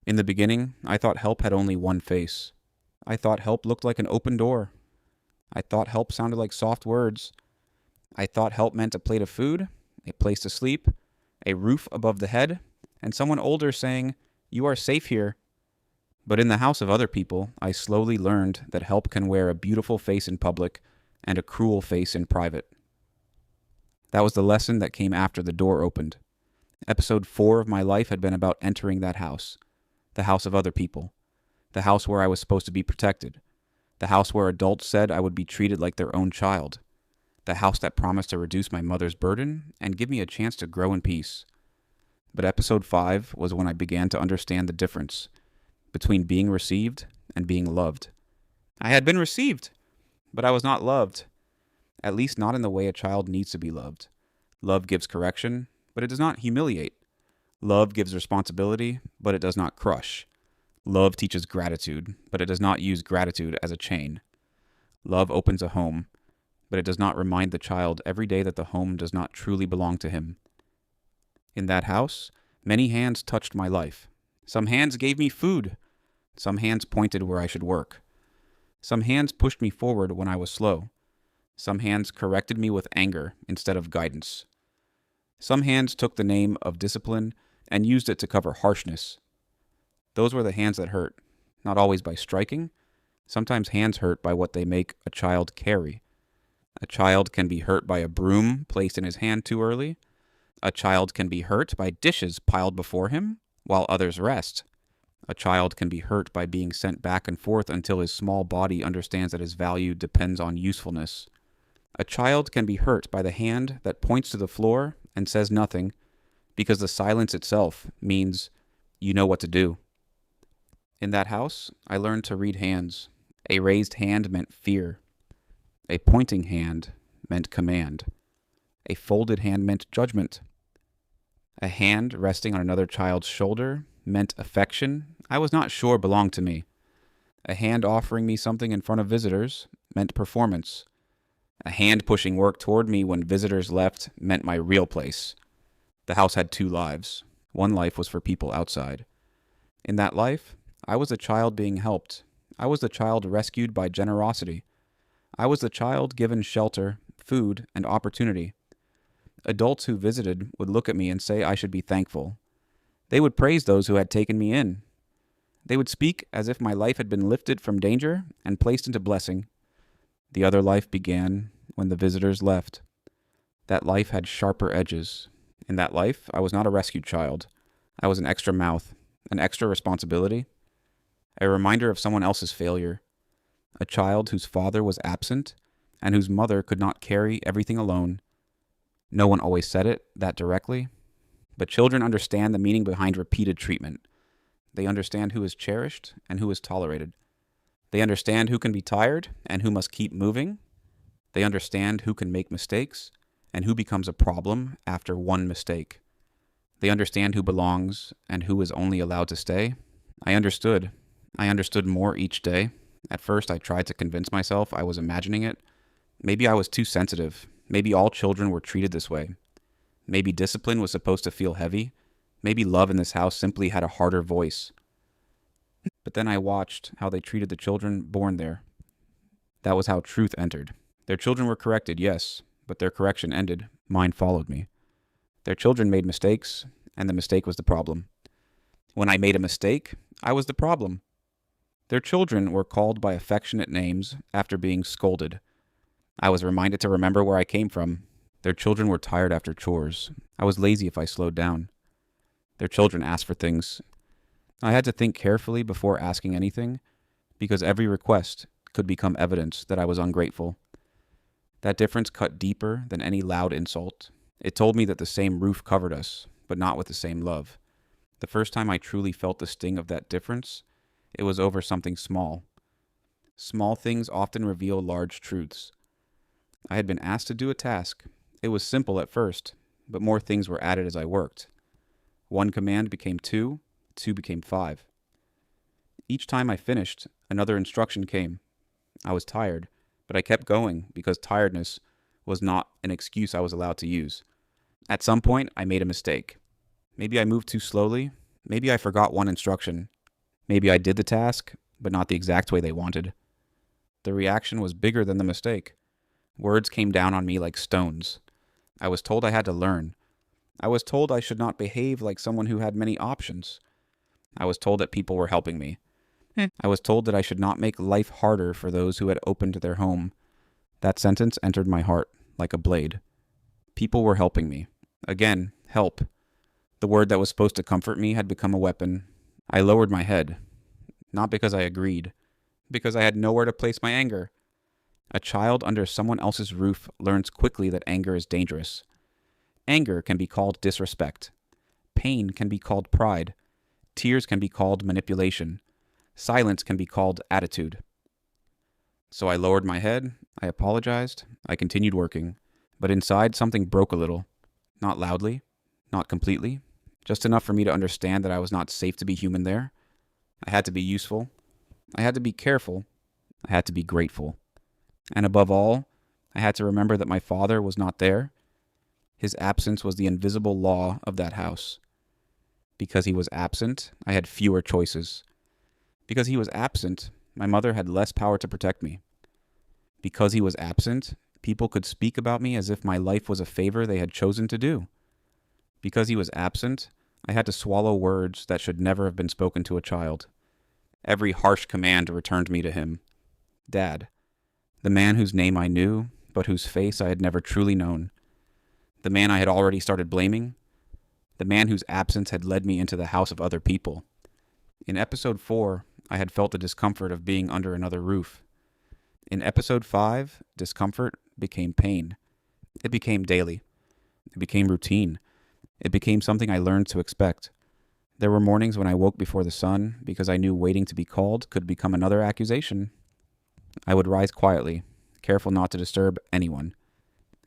In the beginning, I thought help had only one face. I thought help looked like an open door. I thought help sounded like soft words. I thought help meant a plate of food, a place to sleep, a roof above the head, and someone older saying, "You are safe here." But in the house of other people, I slowly learned that help can wear a beautiful face in public and a cruel face in private. That was the lesson that came after the door opened. Episode 4 of my life had been about entering that house, the house of other people, the house where I was supposed to be protected, the house where adults said I would be treated like their own child, the house that promised to reduce my mother's burden and give me a chance to grow in peace. But episode 5 was when I began to understand the difference between being received and being loved. I had been received, but I was not loved, at least not in the way a child needs to be loved. Love gives correction, but it does not humiliate. Love gives responsibility, but it does not crush. Love teaches gratitude, but it does not use gratitude as a chain. Love opens a home, but it does not remind the child every day that the home does not truly belong to him. In that house, many hands touched my life. Some hands gave me food. Some hands pointed where I should work. Some hands pushed me forward when I was slow. Some hands corrected me with anger instead of guidance. Some hands took the name of discipline and used it to cover harshness. Those were the hands that hurt, not always by striking. Sometimes hands hurt by what they make a child carry. A child can be hurt by a broom placed in his hand too early. A child can be hurt by dishes piled before him while others rest. A child can be hurt by being sent back and forth until his small body understands that his value depends on usefulness. A child can be hurt by the hand that points to the floor and says nothing, because the silence itself means you know what to do. In that house, I learned to read hands. A raised hand meant fear. A pointing hand meant command. A folded hand meant judgment. A hand resting on another child's shoulder meant affection I was not sure belonged to me. A hand offering me something in front of visitors meant performance. A hand pushing work toward me when visitors left meant my real place. The house had 2 lives. One life was for people outside. In that life, I was the child being helped. I was the child rescued by generosity. I was the child given shelter, food, and opportunity. Adults who visited would look at me and say I should be thankful. They would praise those who had taken me in. They would speak as if my life had been lifted from danger and placed into blessing. The other life began when the visitors left. That life had sharper edges. In that life, I was not a rescued child. I was an extra mouth, an extra responsibility, a reminder of someone else's failure. A child whose father was absent and whose mother could not carry everything alone. No one always said it that directly, but children understand the meaning behind repeated treatment. They understand who is cherished and who is tolerated. They understand who can be tired and who must keep moving. They understand who can make mistakes and who becomes a problem after one mistake. They understand who belongs and who is only allowed to stay. I understood. I understood more each day. At first, I tried to convince myself I was imagining it. Maybe I was too sensitive. Maybe all children were treated this way. Maybe discipline was supposed to feel heavy. Maybe love in this house simply had a harder voice. But then I watched how they treated the children born there. That was how truth entered. Their children were corrected, yes, but their correction ended. Mine followed me. Their children made mistakes, and the mistake was the problem. When I made a mistake, I was the problem. Their children were called by affectionate names after being scolded. I was reminded to remember where I came from. Their children were tired after chores. I was lazy if I slowed down. Their children asked for things. I had to think carefully before asking anything, because every request could become evidence that I was ungrateful. That difference cut deeper than any loud insult. It told me that the same roof covered us, but not with the same love. The first time I truly felt the sting of that difference, it was over something small. Small things often reveal large truths. I had been asked to do a task. It was simple at first, but more things were added as I worked. 1 command became 2, 2 became 5. Each time I finished, another instruction came. I was tired, but I kept going because tiredness was not an excuse I was allowed to use. At some point, I made a mistake. Maybe I moved too slowly. Maybe I forgot one instruction. Maybe I did the task, but not the exact way they wanted. The reaction was bigger than the mistake. Words came down on me like stones. I was told I had to learn. I was told I should not behave like someone who had many options. I was told that people were helping me. I was told that I should not make life harder for those who had opened their home. That sentence entered my heart like a blade. People were helping me. Again, help. The word that was supposed to comfort me had become a weapon. I lowered my head. Not because I agreed. Because I had nowhere to place my anger. A child under someone else's roof learns quickly that anger is dangerous. Anger can be called disrespect. Pain can be called pride. Tears can be called manipulation. Silence can be called attitude. So I lowered my head, I apologized, I continued working, but inside something broke a little. Not loudly, not completely, just enough for me to understand that I was not safe to be human there. I had to be useful. I had to be careful. I had to be grateful. And above all, I had to remember that my father was not there. His absence was the invisible law of that house. Because he was absent, I had fewer choices. Because he was absent, my mother had less power to protect me. Because he was absent, people could speak about me as if my life was a favor they had chosen to do. Because he was absent, I had to swallow words that should never have been spoken to a child. Every harsh command returned me to him. Dad. The man whose name I knew, but whose face I had never truly known. The man I had already started blaming. The man whose absence had led me into the house of other people. In episode 4, I had felt the discomfort of being under another roof. In episode 5, discomfort became pain. It became daily. It became routine. It became something I learned to expect. There were mornings when I woke before the sun because I knew waiting to be called could become another accusation. I would rise quietly, careful not to disturb anyone,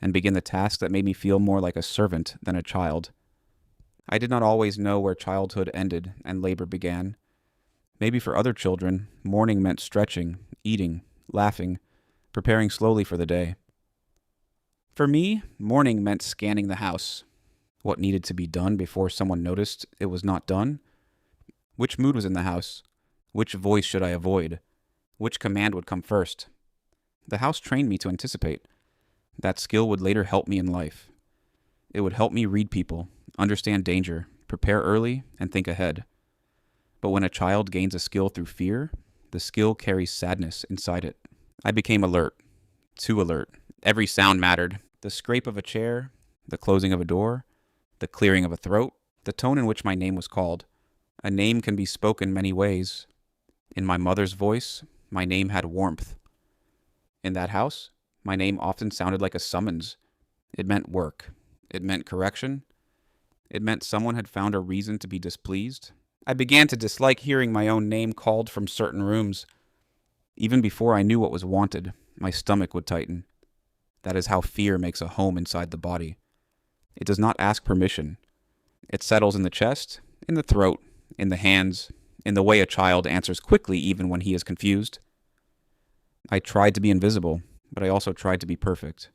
and begin the task that made me feel more like a servant than a child. I did not always know where childhood ended and labor began. Maybe for other children, morning meant stretching, eating, laughing, preparing slowly for the day. For me, morning meant scanning the house. What needed to be done before someone noticed it was not done? Which mood was in the house? Which voice should I avoid? Which command would come first? The house trained me to anticipate. That skill would later help me in life. It would help me read people, understand danger, prepare early, and think ahead. But when a child gains a skill through fear, the skill carries sadness inside it. I became alert. Too alert. Every sound mattered. The scrape of a chair, the closing of a door, the clearing of a throat, the tone in which my name was called. A name can be spoken many ways. In my mother's voice, my name had warmth. In that house, my name often sounded like a summons. It meant work. It meant correction. It meant someone had found a reason to be displeased. I began to dislike hearing my own name called from certain rooms. Even before I knew what was wanted, my stomach would tighten. That is how fear makes a home inside the body. It does not ask permission. It settles in the chest, in the throat, in the hands, in the way a child answers quickly even when he is confused. I tried to be invisible, but I also tried to be perfect.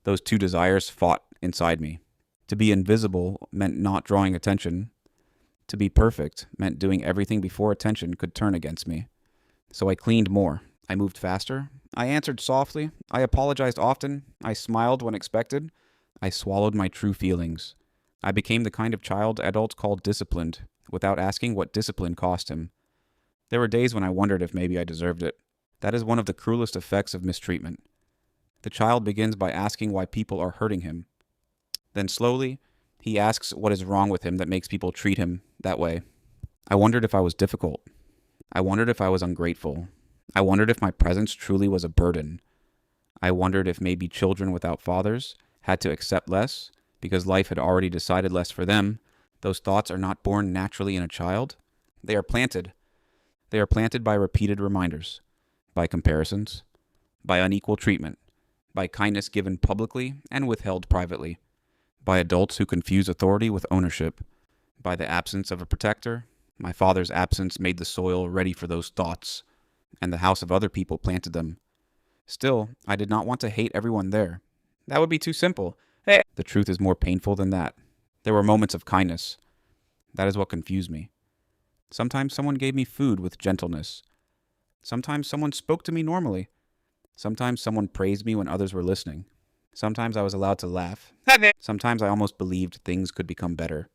Those two desires fought inside me. To be invisible meant not drawing attention. To be perfect meant doing everything before attention could turn against me. So I cleaned more. I moved faster. I answered softly. I apologized often. I smiled when expected. I swallowed my true feelings. I became the kind of child adults call disciplined, without asking what discipline cost him. There were days when I wondered if maybe I deserved it. That is one of the cruelest effects of mistreatment. The child begins by asking why people are hurting him. Then slowly, he asks what is wrong with him that makes people treat him that way. I wondered if I was difficult. I wondered if I was ungrateful. I wondered if my presence truly was a burden. I wondered if maybe children without fathers had to accept less because life had already decided less for them. Those thoughts are not born naturally in a child. They are planted. They are planted by repeated reminders, by comparisons, by unequal treatment, by kindness given publicly and withheld privately, by adults who confuse authority with ownership, by the absence of a protector. My father's absence made the soil ready for those thoughts, and the house of other people planted them. Still, I did not want to hate everyone there. That would be too simple. The truth is more painful than that. There were moments of kindness. That is what confused me. Sometimes someone gave me food with gentleness. Sometimes someone spoke to me normally. Sometimes someone praised me when others were listening. Sometimes I was allowed to laugh. Sometimes I almost believed things could become better.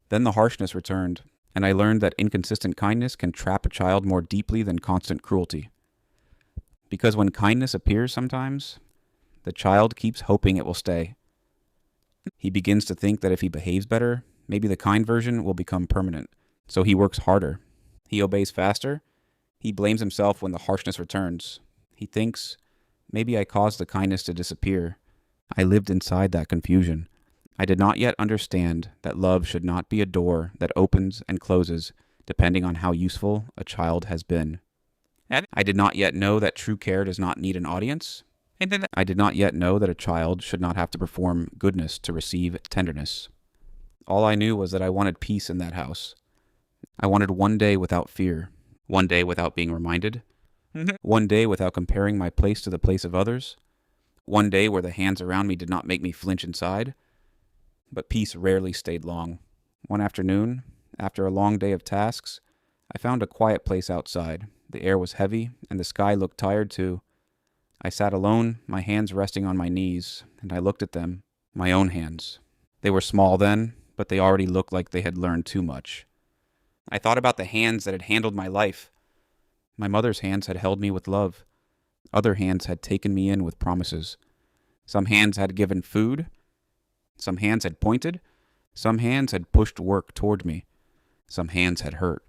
Then the harshness returned, and I learned that inconsistent kindness can trap a child more deeply than constant cruelty. Because when kindness appears sometimes, the child keeps hoping it will stay. He begins to think that if he behaves better, maybe the kind version will become permanent. So he works harder. He obeys faster. He blames himself when the harshness returns. He thinks, maybe I caused the kindness to disappear. I lived inside that confusion. I did not yet understand that love should not be a door that opens and closes depending on how useful a child has been. I did not yet know that true care does not need an audience. I did not yet know that a child should not have to perform goodness to receive tenderness. All I knew was that I wanted peace in that house. I wanted one day without fear, one day without being reminded, one day without comparing my place to the place of others, one day where the hands around me did not make me flinch inside. But peace rarely stayed long. One afternoon, after a long day of tasks, I found a quiet place outside. The air was heavy, and the sky looked tired too. I sat alone, my hands resting on my knees, and I looked at them, my own hands. They were small then, but they already looked like they had learned too much. I thought about the hands that had handled my life. My mother's hands had held me with love. Other hands had taken me in with promises. Some hands had given food. Some hands had pointed. Some hands had pushed work toward me. Some hands had hurt.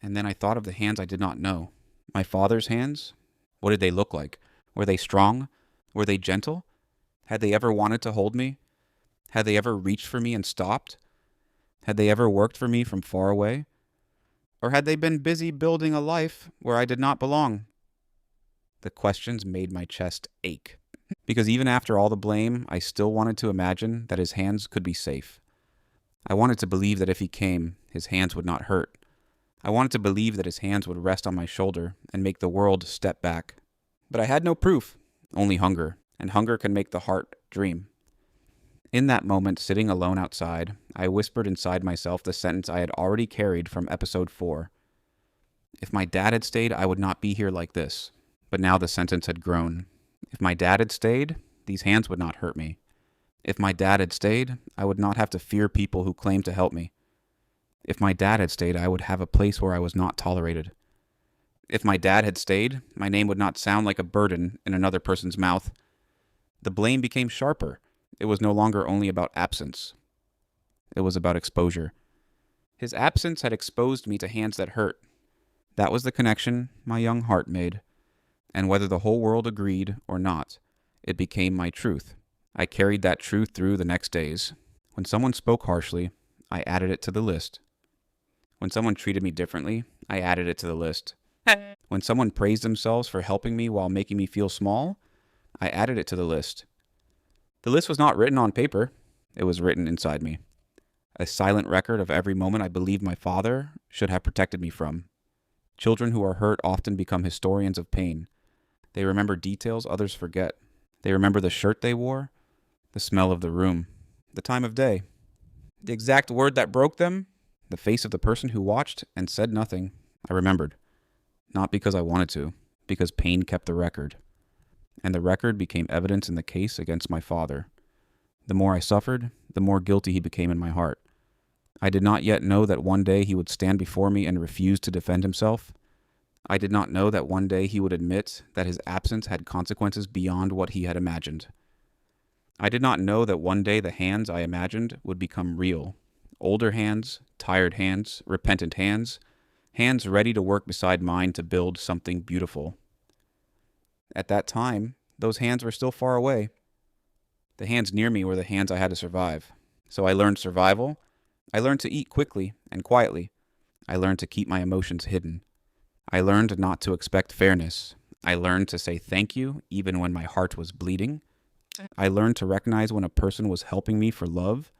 And then I thought of the hands I did not know. My father's hands? What did they look like? Were they strong? Were they gentle? Had they ever wanted to hold me? Had they ever reached for me and stopped? Had they ever worked for me from far away? Or had they been busy building a life where I did not belong? The questions made my chest ache. Because even after all the blame, I still wanted to imagine that his hands could be safe. I wanted to believe that if he came, his hands would not hurt. I wanted to believe that his hands would rest on my shoulder and make the world step back. But I had no proof, only hunger, and hunger can make the heart dream. In that moment, sitting alone outside, I whispered inside myself the sentence I had already carried from episode 4. If my dad had stayed, I would not be here like this. But now the sentence had grown. If my dad had stayed, these hands would not hurt me. If my dad had stayed, I would not have to fear people who claimed to help me. If my dad had stayed, I would have a place where I was not tolerated. If my dad had stayed, my name would not sound like a burden in another person's mouth. The blame became sharper. It was no longer only about absence. It was about exposure. His absence had exposed me to hands that hurt. That was the connection my young heart made. And whether the whole world agreed or not, it became my truth. I carried that truth through the next days. When someone spoke harshly, I added it to the list. When someone treated me differently, I added it to the list. When someone praised themselves for helping me while making me feel small, I added it to the list. The list was not written on paper. It was written inside me. A silent record of every moment I believed my father should have protected me from. Children who are hurt often become historians of pain. They remember details others forget. They remember the shirt they wore, the smell of the room, the time of day, the exact word that broke them, the face of the person who watched and said nothing. I remembered. Not because I wanted to, because pain kept the record. And the record became evidence in the case against my father. The more I suffered, the more guilty he became in my heart. I did not yet know that one day he would stand before me and refuse to defend himself. I did not know that one day he would admit that his absence had consequences beyond what he had imagined. I did not know that one day the hands I imagined would become real. Older hands, tired hands, repentant hands, hands ready to work beside mine to build something beautiful. At that time, those hands were still far away. The hands near me were the hands I had to survive. So I learned survival. I learned to eat quickly and quietly. I learned to keep my emotions hidden. I learned not to expect fairness. I learned to say thank you even when my heart was bleeding. I learned to recognize when a person was helping me for love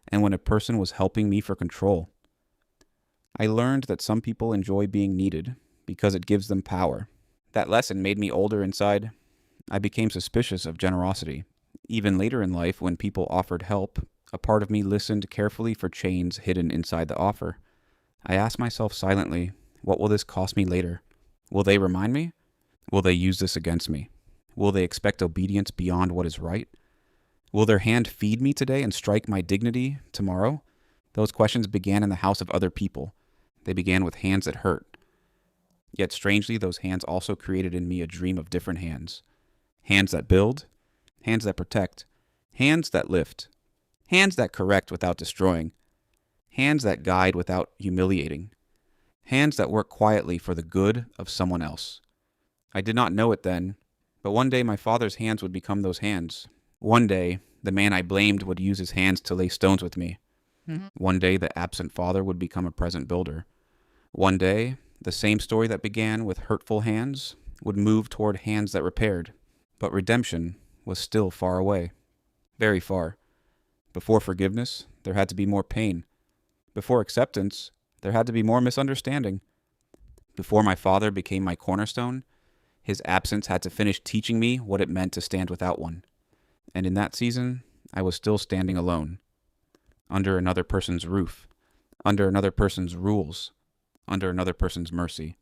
and when a person was helping me for control. I learned that some people enjoy being needed because it gives them power. That lesson made me older inside. I became suspicious of generosity. Even later in life, when people offered help, a part of me listened carefully for chains hidden inside the offer. I asked myself silently, what will this cost me later? Will they remind me? Will they use this against me? Will they expect obedience beyond what is right? Will their hand feed me today and strike my dignity tomorrow? Those questions began in the house of other people. They began with hands that hurt. Yet strangely, those hands also created in me a dream of different hands. Hands that build, hands that protect, hands that lift, hands that correct without destroying, hands that guide without humiliating, hands that work quietly for the good of someone else. I did not know it then, but one day my father's hands would become those hands. One day, the man I blamed would use his hands to lay stones with me. One day, the absent father would become a present builder. One day, the same story that began with hurtful hands would move toward hands that repaired. But redemption was still far away. Very far. Before forgiveness, there had to be more pain. Before acceptance, there had to be more misunderstanding. Before my father became my cornerstone, his absence had to finish teaching me what it meant to stand without one. And in that season, I was still standing alone. Under another person's roof. Under another person's rules. Under another person's mercy.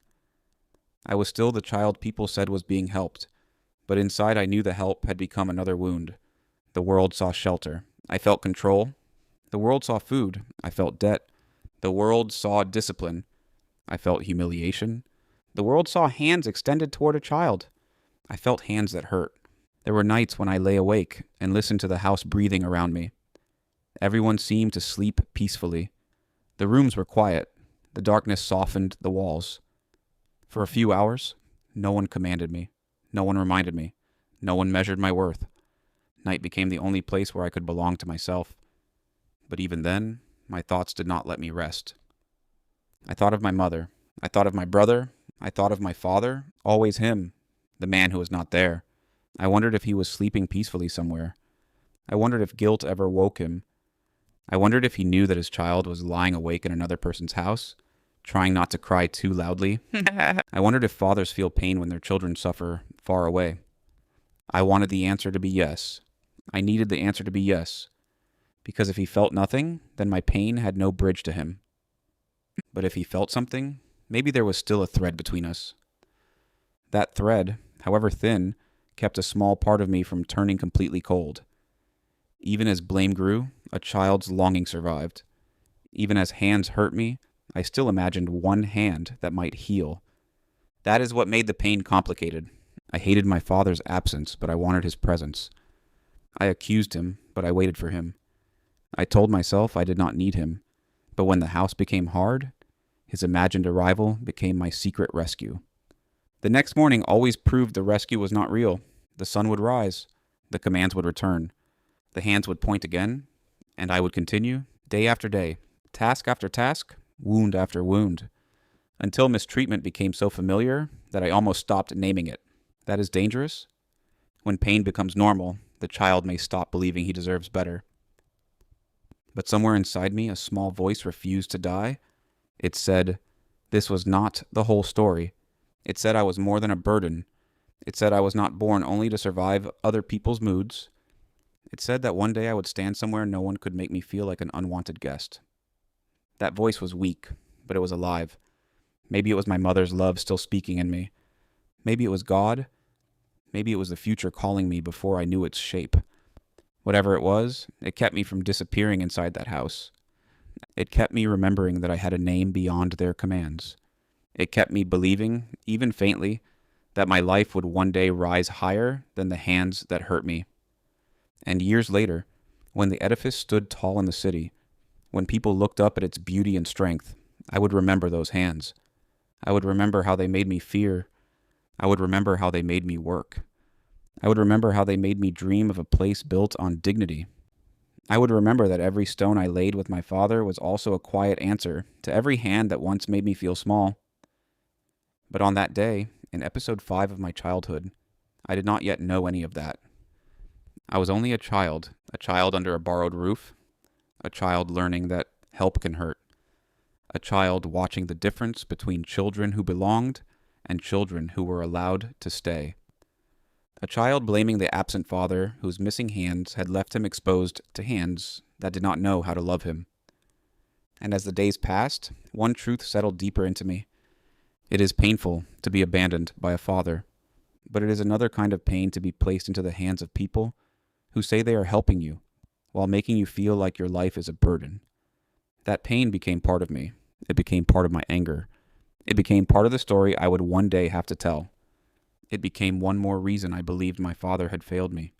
I was still the child people said was being helped, but inside I knew the help had become another wound. The world saw shelter. I felt control. The world saw food. I felt debt. The world saw discipline. I felt humiliation. The world saw hands extended toward a child. I felt hands that hurt. There were nights when I lay awake and listened to the house breathing around me. Everyone seemed to sleep peacefully. The rooms were quiet. The darkness softened the walls. For a few hours, no one commanded me. No one reminded me. No one measured my worth. Night became the only place where I could belong to myself. But even then, my thoughts did not let me rest. I thought of my mother. I thought of my brother. I thought of my father. Always him, the man who was not there. I wondered if he was sleeping peacefully somewhere. I wondered if guilt ever woke him. I wondered if he knew that his child was lying awake in another person's house, trying not to cry too loudly. I wondered if fathers feel pain when their children suffer far away. I wanted the answer to be yes. I needed the answer to be yes. Because if he felt nothing, then my pain had no bridge to him. But if he felt something, maybe there was still a thread between us. That thread, however thin, kept a small part of me from turning completely cold. Even as blame grew, a child's longing survived. Even as hands hurt me, I still imagined one hand that might heal. That is what made the pain complicated. I hated my father's absence, but I wanted his presence. I accused him, but I waited for him. I told myself I did not need him, but when the house became hard, his imagined arrival became my secret rescue. The next morning always proved the rescue was not real. The sun would rise. The commands would return. The hands would point again, and I would continue, day after day, task after task, wound after wound, until mistreatment became so familiar that I almost stopped naming it. That is dangerous. When pain becomes normal, the child may stop believing he deserves better. But somewhere inside me, a small voice refused to die. It said, this was not the whole story. It said I was more than a burden. It said I was not born only to survive other people's moods. It said that one day I would stand somewhere no one could make me feel like an unwanted guest. That voice was weak, but it was alive. Maybe it was my mother's love still speaking in me. Maybe it was God. Maybe it was the future calling me before I knew its shape. Whatever it was, it kept me from disappearing inside that house. It kept me remembering that I had a name beyond their commands. It kept me believing, even faintly, that my life would one day rise higher than the hands that hurt me. And years later, when the edifice stood tall in the city, when people looked up at its beauty and strength, I would remember those hands. I would remember how they made me fear. I would remember how they made me work. I would remember how they made me dream of a place built on dignity. I would remember that every stone I laid with my father was also a quiet answer to every hand that once made me feel small. But on that day, in episode 5 of my childhood, I did not yet know any of that. I was only a child under a borrowed roof, a child learning that help can hurt, a child watching the difference between children who belonged and children who were allowed to stay, a child blaming the absent father whose missing hands had left him exposed to hands that did not know how to love him. And as the days passed, one truth settled deeper into me. It is painful to be abandoned by a father, but it is another kind of pain to be placed into the hands of people who say they are helping you while making you feel like your life is a burden. That pain became part of me. It became part of my anger. It became part of the story I would one day have to tell. It became one more reason I believed my father had failed me.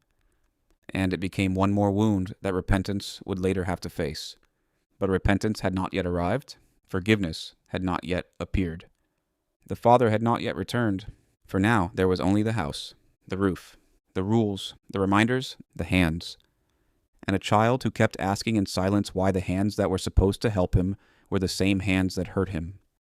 And it became one more wound that repentance would later have to face. But repentance had not yet arrived. Forgiveness had not yet appeared. The father had not yet returned. For now, there was only the house, the roof, the rules, the reminders, the hands. And a child who kept asking in silence why the hands that were supposed to help him were the same hands that hurt him.